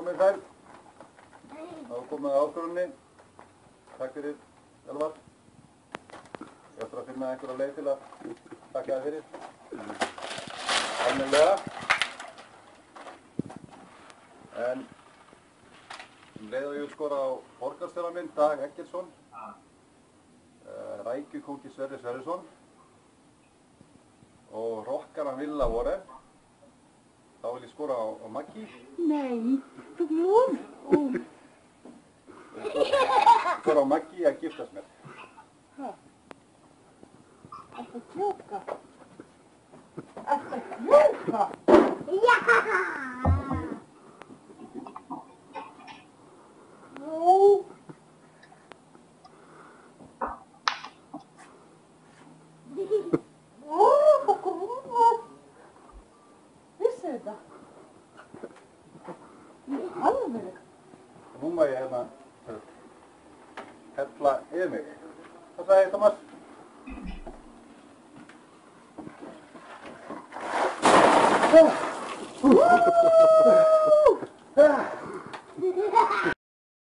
komið sæl. Þá komið að áskorunni. Takk fyrir, Elvar. Ég ætla að finna einhverja leið til að taka það fyrir. Almennilega. En leið og ég vil skora á borgarstjóra minn, Dag Eggertsson. Rækjukóki Sverrir Sverrisson. Og rockaran Villa Vore. Þá vil ég skora á Maggi. Nei, þú glúm. Skora á Maggi að giftast mér. Hæ? Ertu að djóka? Ertu að djóka? Já! Nú. Vissi þetta? Alveg. Nú má ég hérna hella yfir mig. Hvað sagði þið, Tómas?